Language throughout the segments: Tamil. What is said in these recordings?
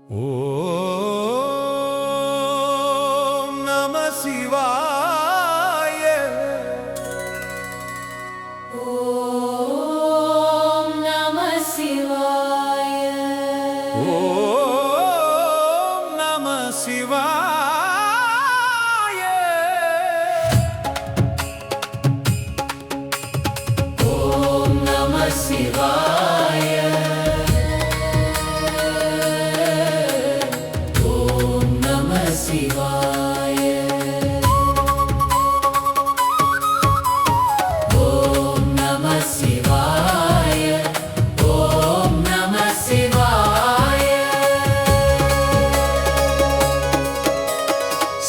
ஓம் நம சிவாய. ஓம் நம சிவாய. ஓம் நம சிவாய. ஓம் நம சிவாய. ஓம் நம சிவாய. ஓம் நம சிவாய. ஓம் நம சிவாய.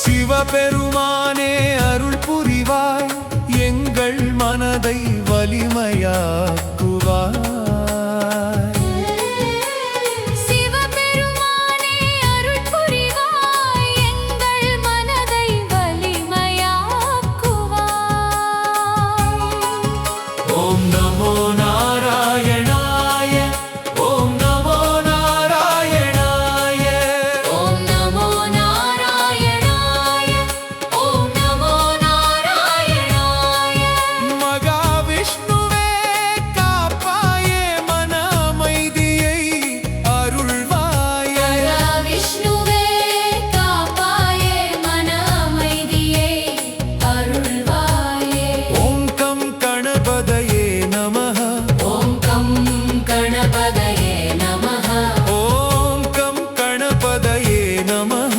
சிவபெருமானே அருள் புரிவாய், எங்கள் மனதை வலிமையாக்குவாய். சிவபெருமானே அருள் புரிவாய், எங்கள் மனதை வலிமையாக்குவாய். ஓம் நமோ நாராயணாய. ஓம் நமோ நாராயணாய. ஓம் நமோ நாராயணாய. ஓம் நமோ நாராயணாய. மகாவிஷ்ணுவே காப்பாயே, மன அமைதியை அருள்வாயே. விஷ்ணுவே காப்பாயே, மன அமைதியை அருள்வாயே. ஓம் கம் கணபதயே நமஹ. ஓம் கம் கணபதயே நமஹ. ஓம் கம் கணபதயே நமஹ.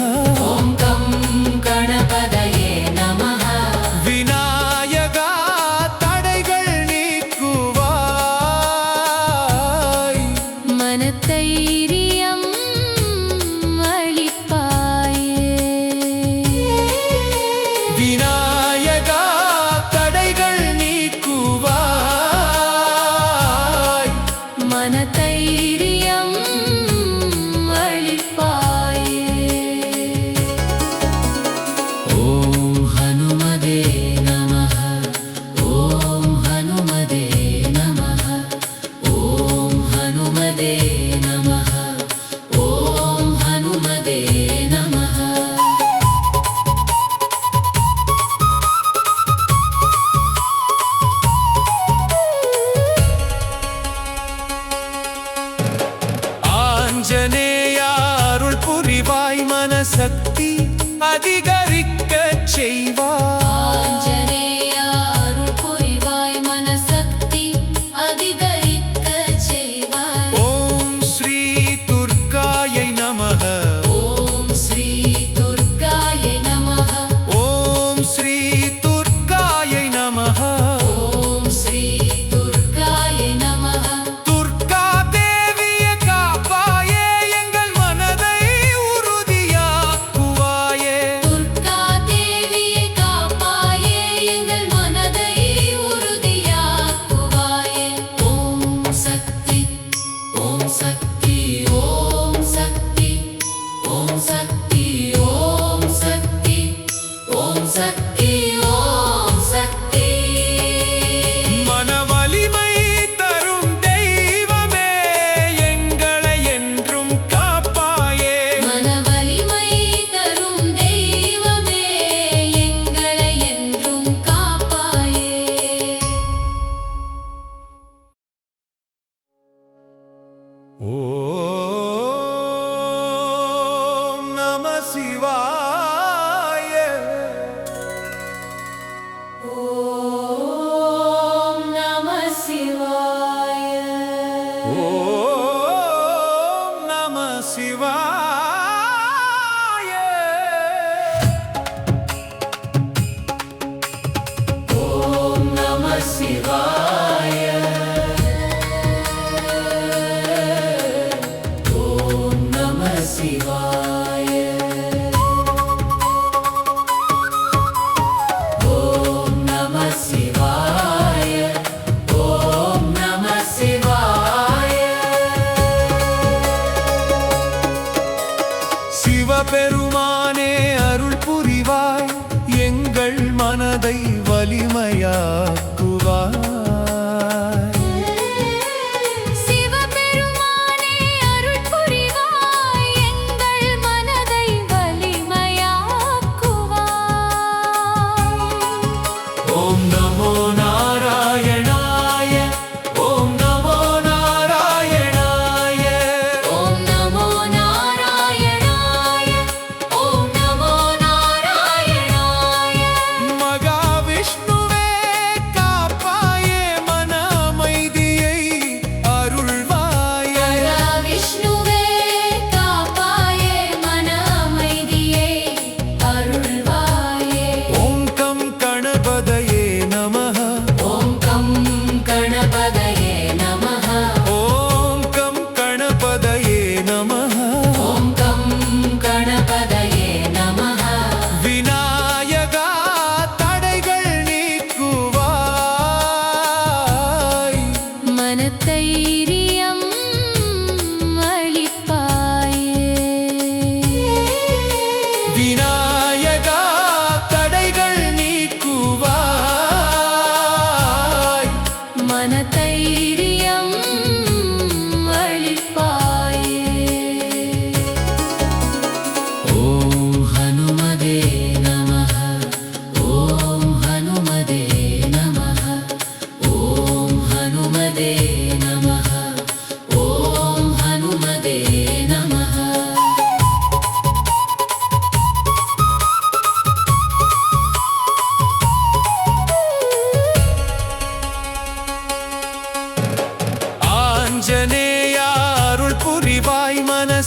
ஓம் கம் கணபதயே நமஹ. விநாயகா தடைகள் நீக்குவாய். மனத்தைரியம் அளிப்பாயே. விநாயகா தடைகள் நீக்குவாய். மனத்தைரியம் அளிப்பாயே. ஓம் ஹனுமதே நமஹ. ஓம் ஹனுமதே நமஹ. ஓம் ஹனுமதே நமஹ. ஓம் ஹனுமதே நமஹ. ஆஞ்சநேயா அருள் புரிவாய், மனசக்தி அதிகரிக்கச் செய்வாய். ஆஞ்சநேயா அருள் புரிவாய், மனசக்தி அதிகரிக்கச் செய்வாய். ஓம் ஸ்ரீ துர்காயை நமஹ. ஓம் ஸ்ரீ துர்காயை நமஹ. ஓம் ஸ்ரீ துர்காயை நமஹ. ஓம் ஸ்ரீ துர்காயை நமஹ. துர்கா தேவியே காப்பாயே, எங்கள் மனதை உறுதியாக்குவாயே. துர்கா தேவியே காப்பாயே, எங்கள் மனதை உறுதியாக்குவாயே. ஓம் சக்தி. ஓம் சக்தி. ஓம் சக்தி. ஓம் சக்தி. ஓம் சக்தி. ஓம் சக்தி. ஓம் சக்தி. மன வலிமை தரும் தெய்வமே, எங்களை என்றும் காப்பாயே. மன வலிமை தரும் தெய்வமே, எங்களை என்றும் காப்பாயே. ஓம் நம சிவாய. ஓம் நம சிவாய. ஓம் நம சிவாய. ஓம் நம சிவாய. ஓம் நம சிவாய. ஓம் நம சிவாய. ஓம் நம சிவாய. சிவபெருமானே அருள் புரிவாய், எங்கள் மனதை வலிமையாக்குவாய். சிவபெருமானே அருள் புரிவாய், எங்கள்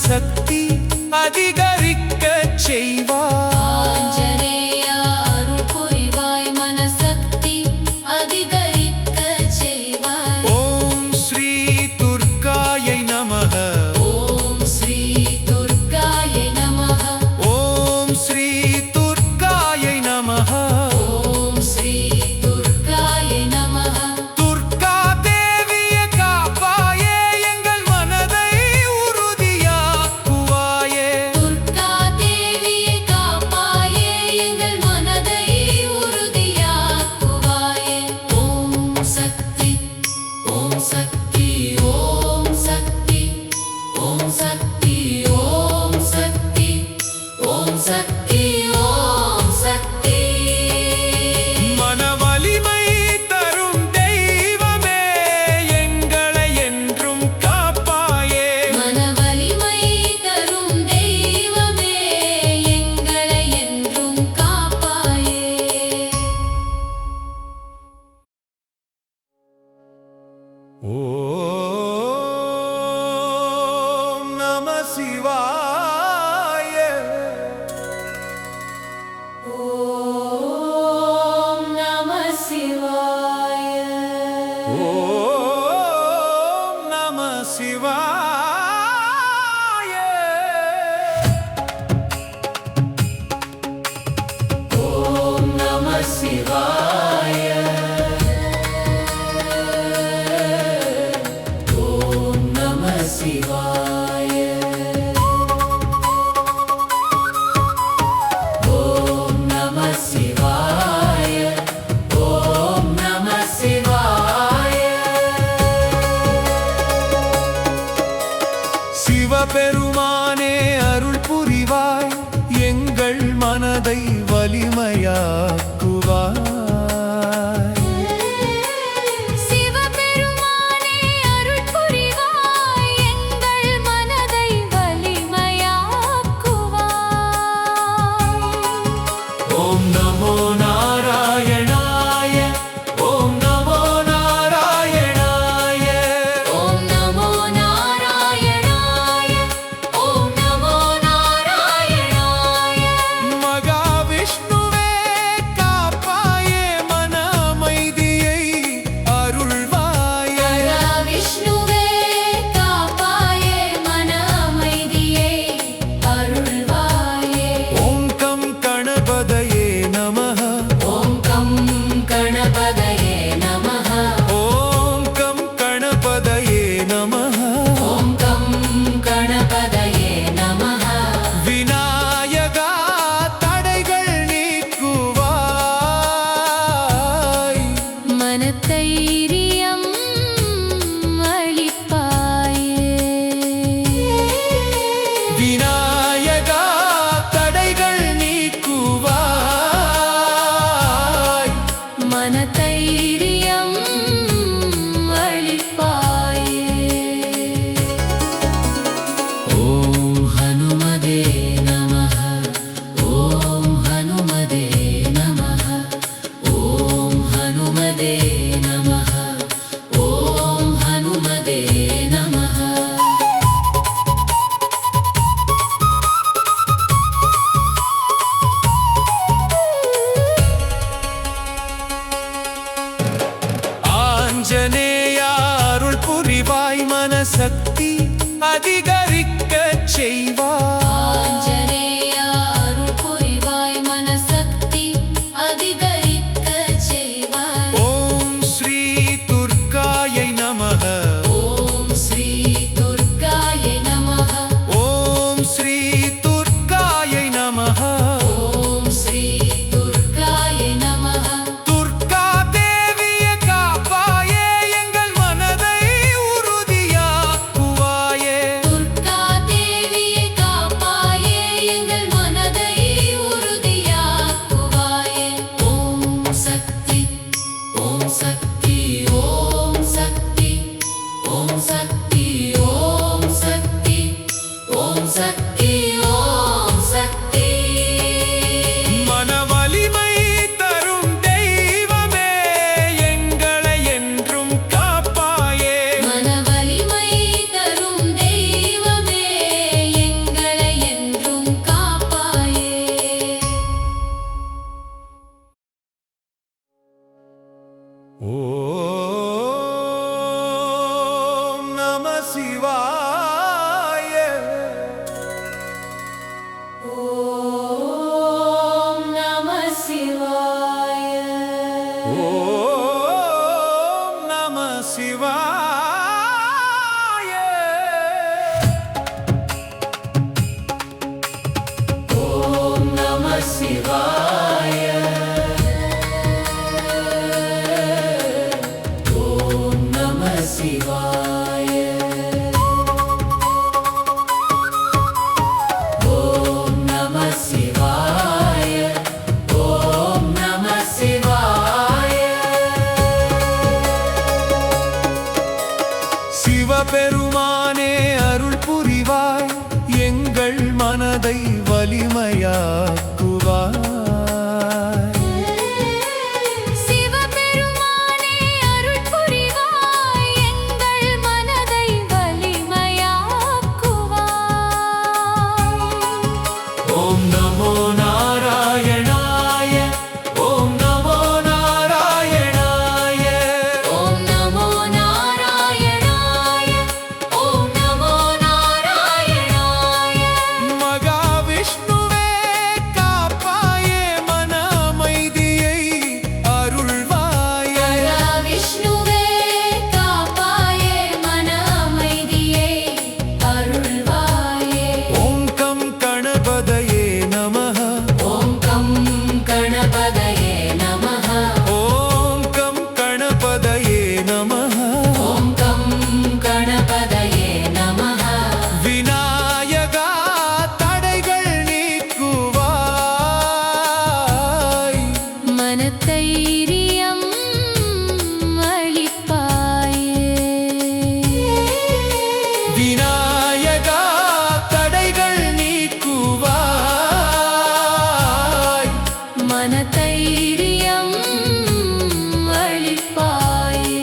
மனசக்தி அதிகரிக்கச் செய்வாய். ஆஞ்சநேயா அருள் புரிவாய் மனசக்தி அதிகரிக்கச் செய்வாய். ஓம் ஸ்ரீ துர்காயை நமः. ஓம் ஸ்ரீ துர்காயை நமः. ஓம் ஸ்ரீ துர்காயை நமः. ஓம் ஸ்ரீ துர்காயை நமः. துர்கா தேவியே காப்பாயே எங்கள் மனதை உறுதியாக்குவாயே. துர்கா தேவியே காப்பாயே எங்கள் மனதை உறுதியாக்குவாயே. ஓம் சக்தி ஓம் சக்தி ஓம் சக்தி ஓம் சக்தி ஓம் சக்தி ஓம் சக்தி ஓம் சக்தி. மன வலிமை தரும் தெய்வமே எங்களை என்றும் காப்பாயே. மன வலிமை தரும் தெய்வமே எங்களை என்றும் காப்பாயே. ஓம் நம சிவாய. ஓம் நம சிவாய. ஓம் நம சிவாய. ஓம் நம சிவாய. ஓம் நம சிவாய. ஓம் நம சிவாய. ஓம் நம சிவாய. சிவபெருமானே அருள் புரிவாய் எங்கள் மனதை வலிமையாக்குவாய். சிவபெருமானே அருள் புரிவாய் எங்கள் மனதை வலிமையாக்குவாய். ஓம் நமோ நாராயணாய. ஓம் நமோ நாராயணாய. ஓம் நமோ நாராயணாய. ஓம் நமோ நாராயணாய. மகாவிஷ்ணுவே காப்பாயே மன அமைதியை அருள்வாயே. விஷ்ணுவே காப்பாயே மன அமைதியை அருள்வாயே. ஓம் கம் கணபதயே நமः. ஓம் கம் கணபதயே நமः. ஓம் கம் கணபதயே நமः. ஓம் கம் கணபதயே நமः. விநாயகா தடைகள் நீக்குவாய். மனத்தைரியம் அளிப்பாயே. விநாயகா தடைகள் நீக்குவாய். மனத்தைரியம் அளிப்பாயே. ஓம் ஹனுமதே நமः. ஓம் ஹனுமதே நமः. ஓம் ஹனுமதே நமः. ஓம் ஹனுமதே நமः. ஆஞ்சநேயா அருள் புரிவாய் மனசக்தி அதிகரிக்கச் செய்வாய். ஆஞ்சநேயா அருள் புரிவாய் மனசக்தி அதிகரிக்கச் செய்வாய். ஓம் ஸ்ரீ துர்காயை நமः. ஓம் ஸ்ரீ துர்காயை நமः. ஓம் ஸ்ரீ துர்காயை நமः. ஓம் ஸ்ரீ துர்காயை நமः. துர்கா தேவியே காப்பாயே எங்கள் மனதை உறுதியாக்குவாயே. துர்கா சிவாய ஓம் நம சிவாய ஓம் நம சிவாய ஓம் நம சிவாய சிவபெருமானே அருள் புரிவாய் எங்கள் மனதை வலிமையாக்குவாய். சிவபெருமானே அருள் புரிவாய் எங்கள் மனதை வலிமையாக்குவாய். ஓம் நமோ நாராயணாய ஓம் நமோ நாராயணாய ஓம் நமோ நாராயணாய ஓம் நமோ நாராயணாய மகாவிஷ்ணுவே காப்பாயே மன அமைதியை அருள்வாயே. விஷ்ணுவே காப்பாயே மன அமைதியை அருள்வாயே. ஓம் கம் கணபதயே நமः ஓம் கம் கணபதயே நமः ஓம் கம் கணபதயே நமः ஓம் கம் கணபதயே நமः விநாயகா தடைகள் நீக்குவாய். மனத்தைரியம் அளிப்பாயே. விநாயகா தடைகள் நீக்குவாய். மனத்தைரியம் அளிப்பாயே.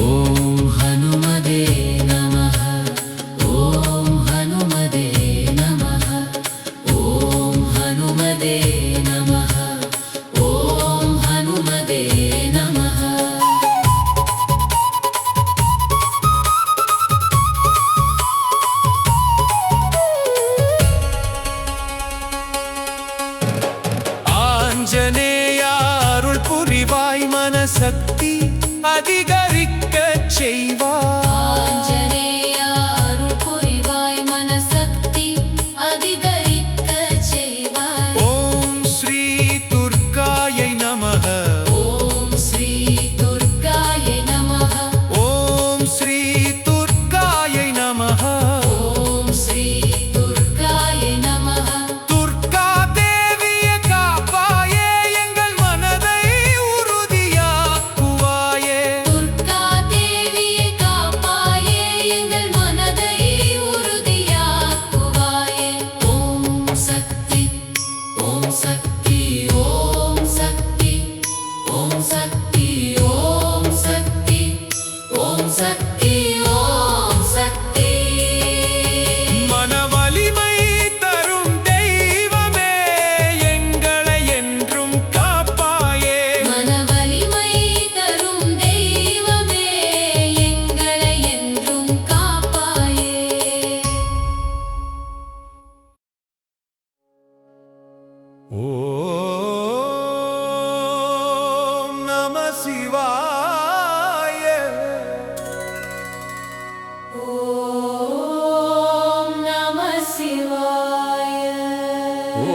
ஓம் ஹனுமதே நமः ஓம் ஹனுமதே நமः ஓம் ஹனுமதே நமः ஓம் ஹனுமதே நமः ஆஞ்சநேயா அருள் புரிவாய் மனசக்தி அதிகரிக்கச் செய்வாய். ஆஞ்சநேயா அருள் புரிவாய் மனசக்தி அதிகரிக்கச் செய்வாய். ஓம் ஸ்ரீ துர்காயை நமः ஓம் ஸ்ரீ துர்காயை நமः ஓம் ஸ்ரீ துர்காயை நமः ஓம் ஸ்ரீ துர்காயை நமः துர்கா தேவியே காப்பாயே எங்கள் மனதை உறுதியாக்குவாயே. துர்கா தேவியே காப்பாயே எங்கள் மனதை உறுதியாக்குவாயே. ஓம் சக்தி ஓம் சக்தி ஓம் சக்தி ஓம் சக்தி ஓம் சக்தி ஓம் சக்தி ஓம் சக்தி மன வலிமை தரும் தெய்வமே எங்களை என்றும் காப்பாயே. மன வலிமை தரும் தெய்வமே எங்களை என்றும் காப்பாயே. ஓம் நம சிவாய ஓம் நம சிவாய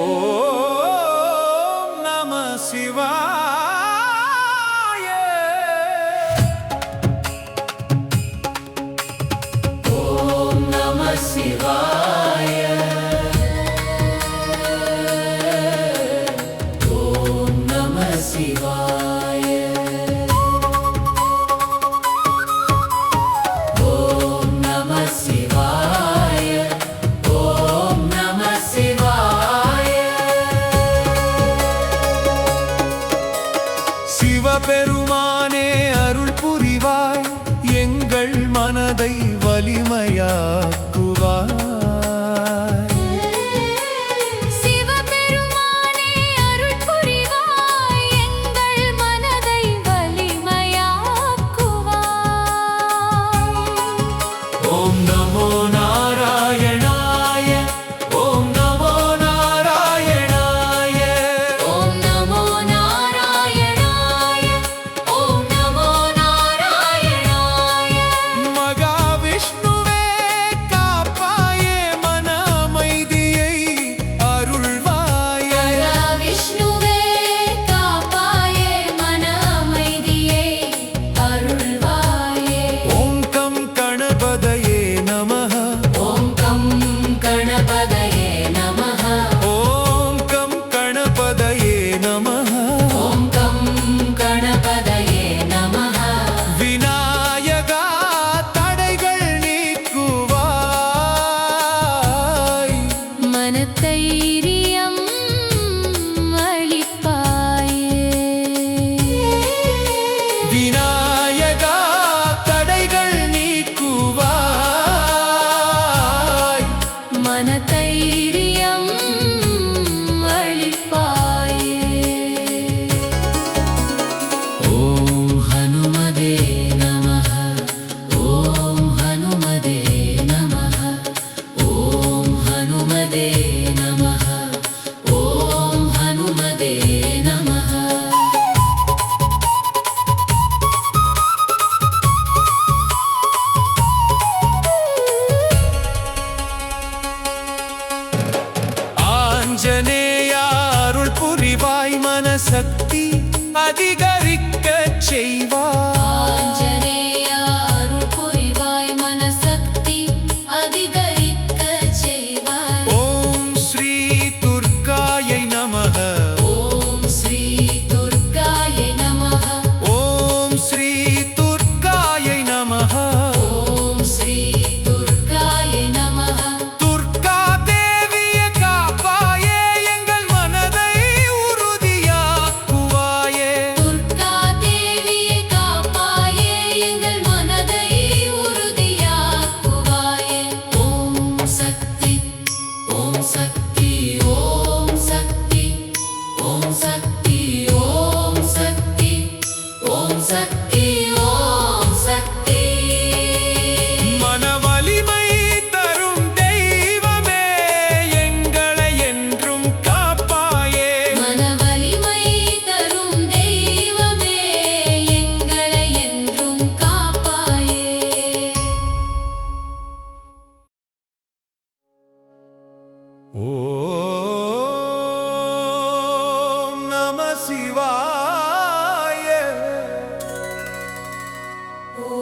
ஓம் நம சிவாய ஓம் நம சிவாய ஓம் நம சிவாய ஓம் நம சிவாய ஓம் நம சிவாய சிவபெருமானே அருள் புரிவாய் எங்கள் மனதை வலிமையாக்குவாய். சிவபெருமானே அருள் புரிவாய் எங்கள் மனதை வலிமையாக்குவாய். ஓம் நமோ நாராயணாய ஓம் நமோ நாராயணாய ஓம் நமோ நாராயணாய ஓம் நமோ நாராயணாய மகாவிஷ்ணுவே காப்பாயே மன அமைதியை அதிகரிக்கச் செய்வாய். ஆஞ்சநேயா அருள் புரிவாய் மனசக்தி அதிகரிக்கச் செய்வாய். ஓம் ஸ்ரீ துர்காயை நமः. ஓம் ஸ்ரீ துர்காயை நமः. ஓம் ஸ்ரீ துர்காயை நமः. ஓம் ஸ்ரீ துர்காயை நமः. துர்கா தேவியே காப்பாயே எங்கள் மனதை உறுதியாக்குவாயே. துர்கா தேவியே காப்பாயே எங்கள் மனதை உறுதியாக்குவாயே. ஓம் சக்தி ஓம் சக்தி ஓம் சக்தி ஓம் சக்தி ஓம் சக்தி ஓம் சக்தி ஓம் சக்தி. மன வலிமை தரும் தெய்வமே எங்களை என்றும் காப்பாயே. மன வலிமை தரும் தெய்வமே எங்களை என்றும் காப்பாயே. ஓம் நம சிவாய. ஓம்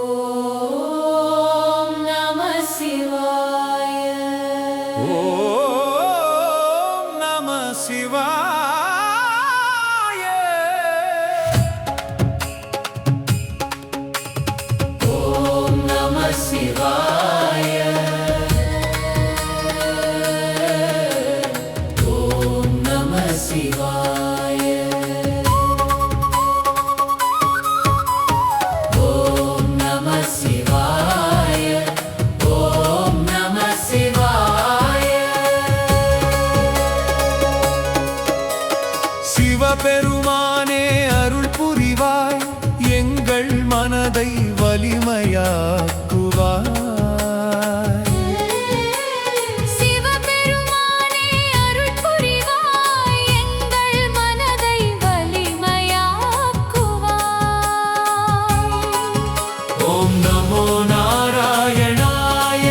நம சிவாய. ஓம் நம சிவாய. ஓம் நம சிவாய. ஓம் நம சிவாய. ஓம் நம சிவாய. ஓம் நம சிவாய. சிவபெருமானே அருள் புரிவாய் எங்கள் மனதை வலிமையாக்குவாய். சிவபெருமானே அருள் புரிவாய் எங்கள் மனதை வலிமையாக்குவாய். ஓம் நமோ நாராயணாய.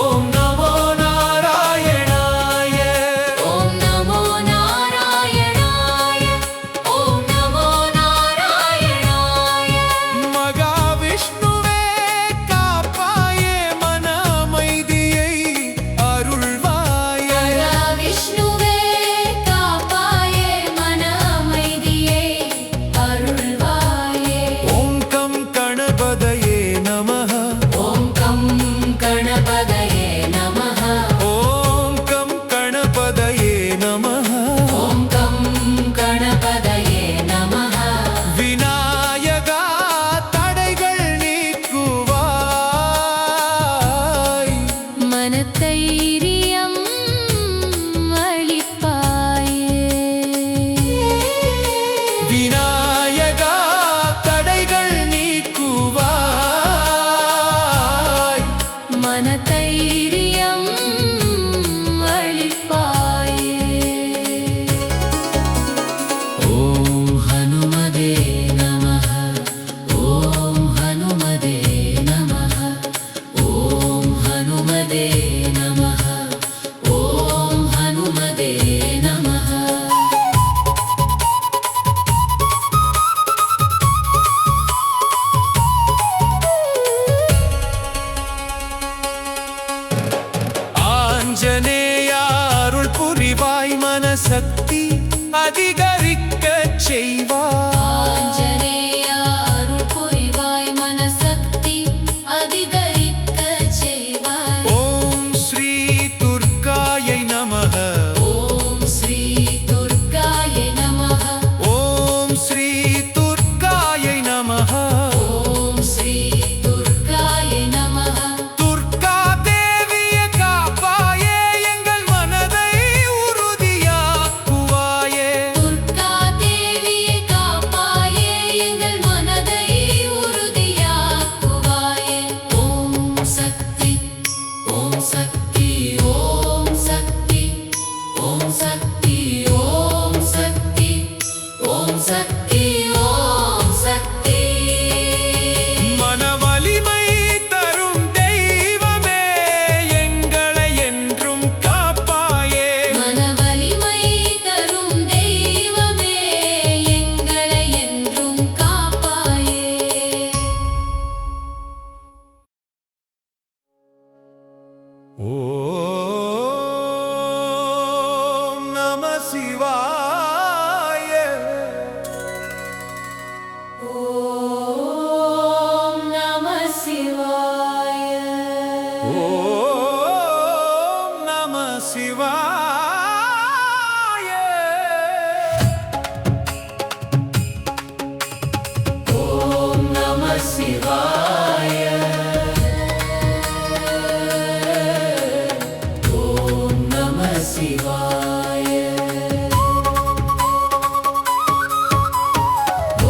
ஓம் நமோ நாராயணாய. ஓம் நமோ நாராயணாய. ஓம் நமோ நாராயணாய. மகாவிஷ்ணுவே காப்பாயே மன அமைதியை அருள்வாயே. விஷ்ணுவே காப்பாயே மன அமைதியை அருள்வாயே. ஓம் கம் கணபதயே நமः. ஓம் கம் கணபதயே நமः. ஓம் கம் கணபதயே நமः. ஓம் கம் கணபதயே நமः. விநாயகா தடைகள் நீக்குவாய். மனத்தைரியம் அளிப்பாயே. விநாயகா தடைகள் நீக்குவாய். மனத்தைரியம் அளிப்பாயே. ஓம் ஹனுமதே நமः. ஓம் ஹனுமதே நமः. ஓம் ஹனுமதே நமः. ஓம் ஹனுமதே நமः. ஆஞ்சநேயா அருள் புரிவாய் மனசக்தி அதிகரிக்கச் செய்வாய். ஆஞ்சநேயா அருள் புரிவாய் மனசக்தி அதிகரிக்கச் செய்வாய். ஓம் ஸ்ரீ துர்காயை நமः. ஓம் ஸ்ரீ துர்காயை நமः. ஓம் ஸ்ரீ துர்காயை நமः. ஓம் ஸ்ரீ துர்காயை நமः. துர்கா தேவியே காப்பாயே எங்கள் மனதை உறுதியாக்குவாயே. துர்கா தேவியே ஓம் நம சிவாய. ஓம் நம சிவாய. ஓம் நம சிவாய. ஓம் நம சிவாய. ஓம் நம சிவாய.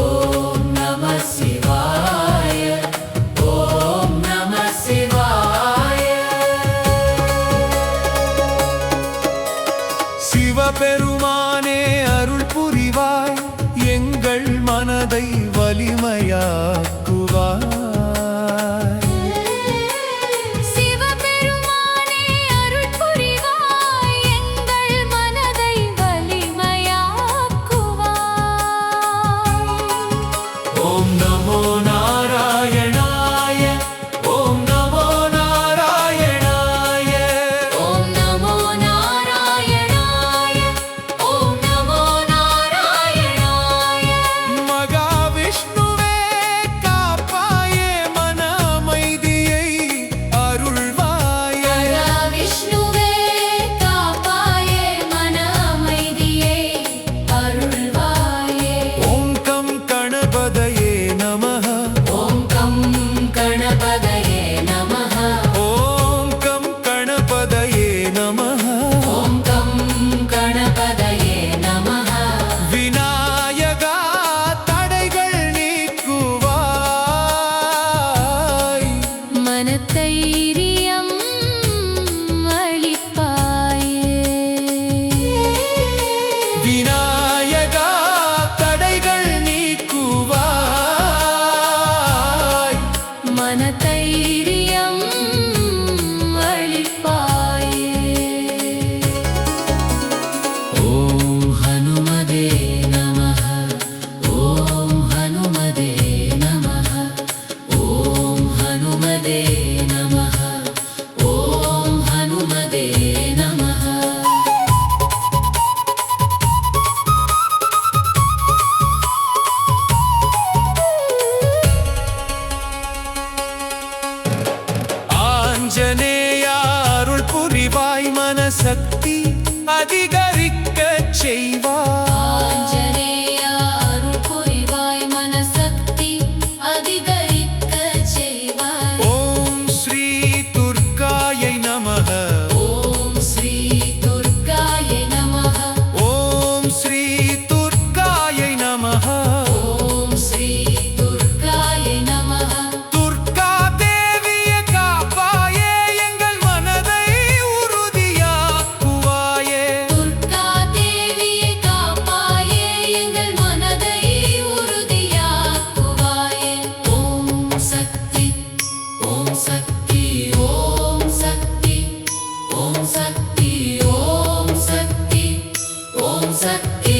ஓம் நம சிவாய. ஓம் நம சிவாய. சிவபெருமானே அருள் புரிவாய், எங்கள் மனதை வலிமையாக்குவாய். சிவபெருமானே அருள் புரிவாய், எங்கள் மனதை வலிமையாக்குவாய். ஓம் நமோ நாராயணாய. ஓம் நமோ நாராயணாய. ஓம் நமோ நாராயணாய. ஓம் நமோ நாராயணாய. மகாவிஷ்ணுவே காப்பாயே, மன அமைதியை அருள்வாயே. விஷ்ணுவே காப்பாயே, மன அமைதியை அருள்வாயே. ஓம் கம் கணபதயே நமः. ஓம் கம் கணபதயே நமः. ஓம் கம் கணபதயே நமः. ஓம் கம் கணபதயே நமः. விநாயகா தடைகள் நீக்குவாய். மனத்தைரியம் அளிப்பாயே. விநாயகா தடைகள் நீக்குவாய். மனத்தைரியம் அளிப்பாயே. ஓம் ஹனுமதே நமः. ஓம் ஹனுமதே நமः. ஓம் ஹனுமதே நமः. ஓம் ஹனுமதே நமः. ஆஞ்சநேயா அருள் புரிவாய், மனசக்தி அதிகரிக்கச் செய்வாய். ஆஞ்சநேயா அருள் புரிவாய், மனசக்தி அதிகரிக்கச் செய்வாய். ஓம் ஸ்ரீ துர்காயை நமः. ஓம் ஸ்ரீ துர்காயை நமः. ஓம் ஸ்ரீ துர்காயை நமः. ஓம் ஸ்ரீ துர்காயை நமः. துர்கா தேவியே காப்பாயே, எங்கள் மனதை உறுதியாக்குவாயே. துர்கா தேவியே காப்பாயே, எங்கள் மனதை உறுதியாக்குவாயே. ஓம் சக்தி. ஓம் சக்தி. ஓம் சக்தி. ஓம் சக்தி. ஓம் சக்தி. ஓம் சக்தி.